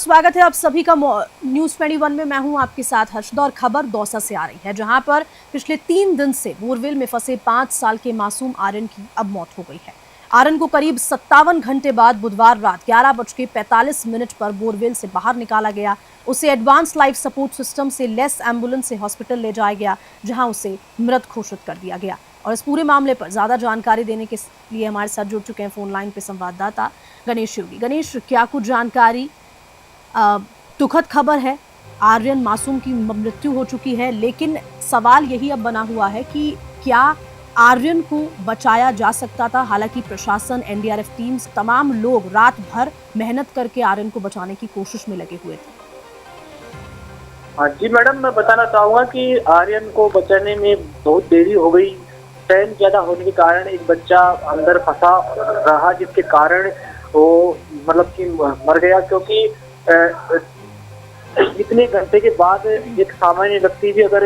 स्वागत है आप सभी का न्यूज 21 में। मैं हूं आपके साथ हर्षद और खबर दौसा से आ रही है, जहां पर पिछले 3 दिन से बोरवेल में फंसे 5 साल के मासूम आर्यन की अब मौत हो गई है। आर्यन को करीब 57 घंटे बाद बुधवार रात 11:45 पर बोरवेल से बाहर निकाला गया। उसे एडवांस लाइफ सपोर्ट सिस्टम से लेस एम्बुलेंस से हॉस्पिटल ले जाया गया, जहां उसे मृत घोषित कर दिया गया। और इस पूरे मामले पर ज्यादा जानकारी देने के लिए हमारे साथ जुड़ चुके हैं फोन लाइन पे संवाददाता गणेश योगी। गणेश, क्या कुछ जानकारी? दुखद खबर है, आर्यन मासूम की मृत्यु हो चुकी है, लेकिन सवाल यही अब बना हुआ है कि क्या आर्यन को बचाया जा सकता था? हालांकि प्रशासन, एनडीआरएफ टीम्स, तमाम लोग रात भर मेहनत करके आर्यन को बचाने की कोशिश में लगे हुए थे। हाँ जी मैडम, मैं बताना चाहूँगा कि आर्यन को बचाने में बहुत देरी हो गई। चैन ज्यादा होने के कारण एक बच्चा अंदर फंसा रहा, जिसके कारण वो मतलब कि मर गया। क्योंकि इतने घंटे के बाद एक सामान्य व्यक्ति भी अगर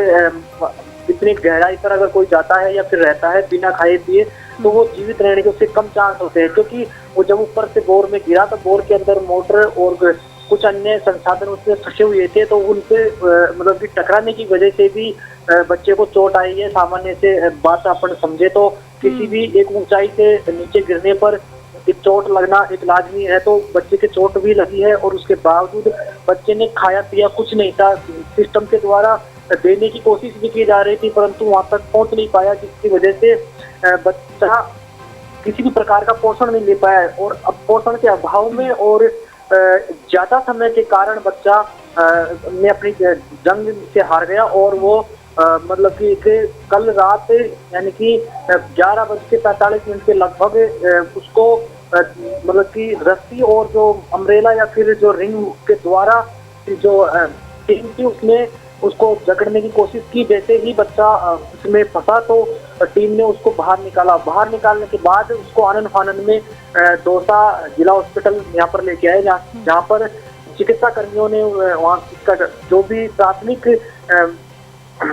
इतनी गहराई पर अगर कोई जाता है या फिर रहता है बिना खाए पिए, तो वो जीवित रहने के उससे कम चांस होते हैं। क्योंकि वो जब ऊपर से बोर में गिरा तो बोर के अंदर मोटर और कुछ अन्य संसाधन उसमें फंसे हुए थे, तो उनसे मतलब कि टकराने की वजह से भी बच्चे को चोट आई है। सामान्य से बात अपन समझे तो किसी भी एक ऊंचाई से नीचे गिरने पर एक चोट लगना एक लाजमी है, तो बच्चे के चोट भी लगी है। और उसके बावजूद बच्चे ने खाया पिया कुछ नहीं था। सिस्टम के द्वारा देने की कोशिश भी की जा रही थी, परंतु वहां तक पहुंच नहीं पाया, जिसकी वजह से बच्चा किसी भी प्रकार का पोषण नहीं ले पाया। और अब पोषण के अभाव में और ज्यादा समय के कारण बच्चा ने अपनी जंग से हार गया। और वो मतलब कि कल रात यानी कि 11:45 के लगभग उसको मतलब कि रस्सी और जो अम्ब्रेला या फिर जो रिंग के द्वारा जो टीम थी उसने उसको जकड़ने की कोशिश की। जैसे ही बच्चा उसमें फंसा तो टीम ने उसको बाहर निकाला। बाहर निकालने के बाद उसको आनन फानन में दौसा जिला हॉस्पिटल यहाँ पर लेके आए, जहाँ पर चिकित्सा कर्मियों ने वहाँ का जो भी प्राथमिक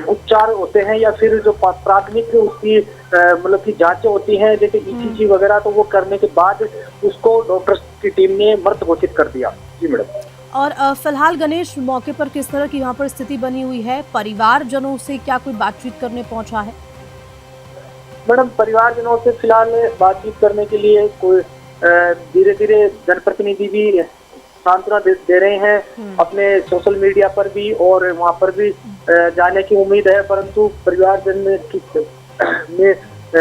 उपचार होते हैं या फिर जो प्राथमिक उसकी मतलब की जांचें होती हैं, जैसे ईसीजी वगैरह, तो वो करने के बाद उसको डॉक्टर्स की टीम ने मृत घोषित कर दिया। जी मैडम। और फिलहाल गणेश, मौके पर किस तरह की यहाँ पर स्थिति बनी हुई है? परिवारजनों से क्या कोई बातचीत करने पहुंचा है? मैडम, परिवारजनों से फिलहाल बातचीत करने के लिए कोई धीरे धीरे जनप्रतिनिधि भी सांत्वना दे रहे हैं अपने सोशल मीडिया पर भी, और वहां पर भी जाने की उम्मीद है। परंतु परिवारजन में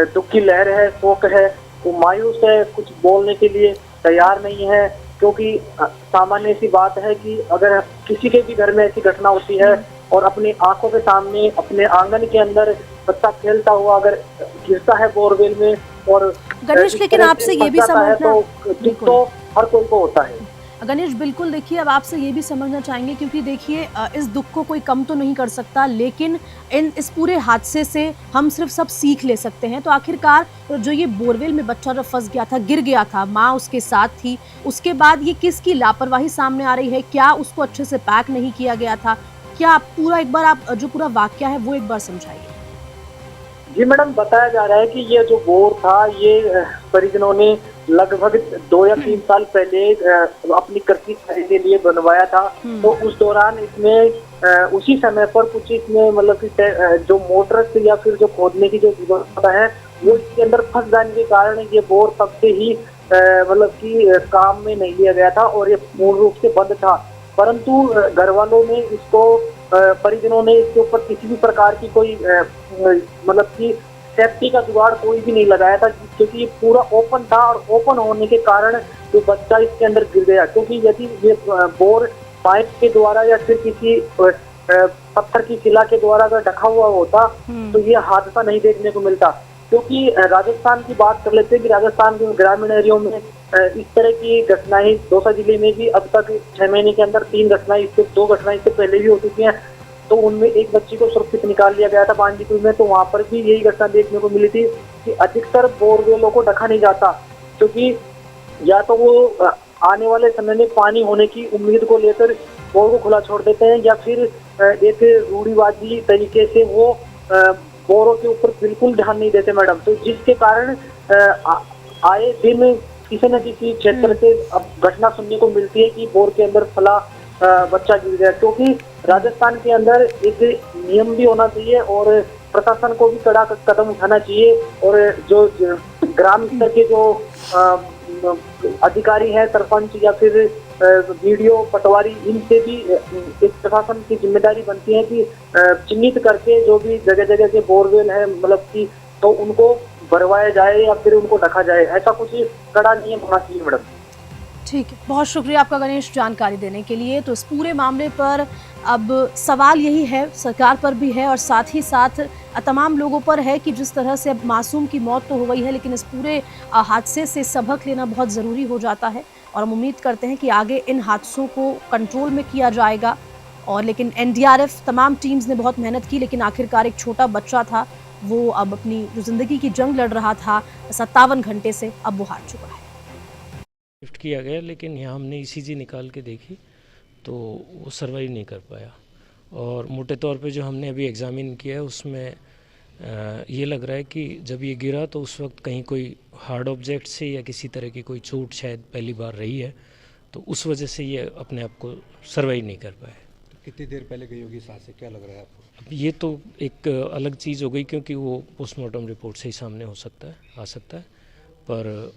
दुख की लहर है, शोक है, वो मायूस है, कुछ बोलने के लिए तैयार नहीं है। क्योंकि सामान्य सी बात है कि अगर किसी के भी घर में ऐसी घटना होती है और अपनी आंखों के सामने अपने आंगन के अंदर बच्चा खेलता हुआ अगर गिरता है बोरवेल में और गणेश, लेकिन आपसे ये भी समझना तो हर कोई को होता है। गणेश, बिल्कुल देखिए, अब आपसे ये भी समझना चाहेंगे, क्योंकि देखिए इस दुख को कोई कम तो नहीं कर सकता, लेकिन इस पूरे हादसे से हम सिर्फ सब सीख ले सकते हैं। तो आखिरकार जो ये बोरवेल में बच्चा जो फंस गया था, गिर गया था, माँ उसके साथ थी, उसके बाद ये किसकी लापरवाही सामने आ रही है? क्या उसको अच्छे से पैक नहीं किया गया था? क्या पूरा एक बार आप जो पूरा वाक्य है वो एक बार समझाइए। जी मैडम, बताया जा रहा है कि ये जो बोर था ये परिजनों ने लगभग 2 या 3 साल पहले अपनी कृषि के लिए बनवाया था। तो उस दौरान इसमें उसी समय पर कुछ इसमें मतलब कि जो मोटर या फिर जो खोदने की जो व्यवस्था है वो इसके अंदर फंस जाने के कारण ये बोर तब से ही मतलब कि काम में नहीं लिया गया था और ये पूर्ण रूप से बंद था। परंतु घर वालों ने इसको परिजनों ने इसके ऊपर किसी भी प्रकार की कोई मतलब कि सेफ्टी का जुगाड़ कोई भी नहीं लगाया था, क्योंकि ये पूरा ओपन था। और ओपन होने के कारण जो बच्चा इसके अंदर गिर गया, क्योंकि यदि ये बोर पाइप के द्वारा या फिर किसी पत्थर की शिला के द्वारा अगर ढका हुआ होता तो ये हादसा नहीं देखने को मिलता। क्योंकि राजस्थान की बात कर लेते हैं कि राजस्थान के ग्रामीण एरियो में इस तरह की घटनाएं दौसा जिले में भी अब तक 6 महीने के अंदर 3 घटनाएं, इससे 2 घटनाएं इससे पहले भी हो चुकी हैं। तो उनमें एक बच्ची को सुरक्षित निकाल लिया गया था बांदीपुर में, तो वहां पर भी यही घटना देखने को मिली थी कि अधिकतर बोरवेलों को ढका नहीं जाता, क्योंकि या तो वो आने वाले समय में पानी होने की उम्मीद को लेकर बोर को खुला छोड़ देते हैं, या फिर एक रूढ़िवादी तरीके से वो बोरों के ऊपर बिल्कुल ध्यान नहीं देते मैडम। तो जिसके कारण आए दिन किसी न किसी क्षेत्र से अब घटना सुनने को मिलती है कि बोर के अंदर फला बच्चा गिर गया। क्योंकि राजस्थान के अंदर एक नियम भी होना चाहिए और प्रशासन को भी कड़ा कदम उठाना चाहिए, और जो ग्राम स्तर के जो अधिकारी हैं, सरपंच या फिर वीडियो पटवारी, इनसे भी एक प्रशासन की जिम्मेदारी बनती है कि चिन्हित करके जो भी जगह जगह के बोरवेल है मतलब कि तो उनको भरवाया जाए या फिर उनको ढका जाए। ऐसा कुछ कड़ा नियम होना चाहिए मैडम। ठीक है, बहुत शुक्रिया आपका गणेश जानकारी देने के लिए। तो इस पूरे मामले पर अब सवाल यही है, सरकार पर भी है और साथ ही साथ तमाम लोगों पर है कि जिस तरह से अब मासूम की मौत तो हो गई है, लेकिन इस पूरे हादसे से सबक लेना बहुत ज़रूरी हो जाता है और हम उम्मीद करते हैं कि आगे इन हादसों को कंट्रोल में किया जाएगा। और लेकिन एनडीआरएफ तमाम टीम्स ने बहुत मेहनत की, लेकिन आखिरकार एक छोटा बच्चा था, वो अब अपनी जो ज़िंदगी की जंग लड़ रहा था 57 घंटे से, अब वो हार चुका है। शिफ्ट किया गया, लेकिन यहाँ हमने ईसीजी निकाल के देखी तो वो सर्वाइव नहीं कर पाया। और मोटे तौर पे जो हमने अभी एग्ज़ामिन किया है उसमें ये लग रहा है कि जब ये गिरा तो उस वक्त कहीं कोई हार्ड ऑब्जेक्ट से या किसी तरह की कोई चोट शायद पहली बार रही है, तो उस वजह से ये अपने आप को सर्वाइव नहीं कर पाए। तो कितनी देर पहले गई होगी सांसें, क्या लग रहा है आपको? अब ये तो एक अलग चीज़ हो गई, क्योंकि वो पोस्टमार्टम रिपोर्ट से ही सामने हो सकता है, आ सकता है। पर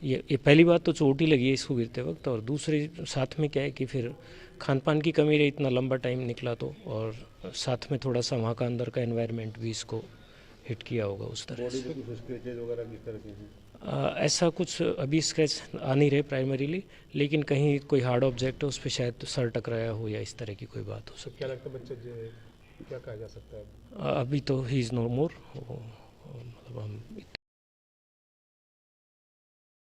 ये पहली बात तो चोट ही लगी है इसको गिरते वक्त, और दूसरी साथ में क्या है कि फिर खान पान की कमी रही, इतना लंबा टाइम निकला तो, और साथ में थोड़ा सा वहाँ का अंदर का एनवायरनमेंट भी इसको हिट किया होगा उस तरह से। बॉडी पे कुछ स्क्रैचेज वगैरह किस तरह के हैं? ऐसा कुछ अभी स्क्रैच आ नहीं रहे प्राइमरीली, लेकिन कहीं कोई हार्ड ऑब्जेक्ट है उस पर शायद सर टकराया हो या इस तरह की कोई बात हो सकती क्या लगता है बच्चा क्या कहा जा सकता है? है। अभी तो ही इज़ नो मोर, मतलब हम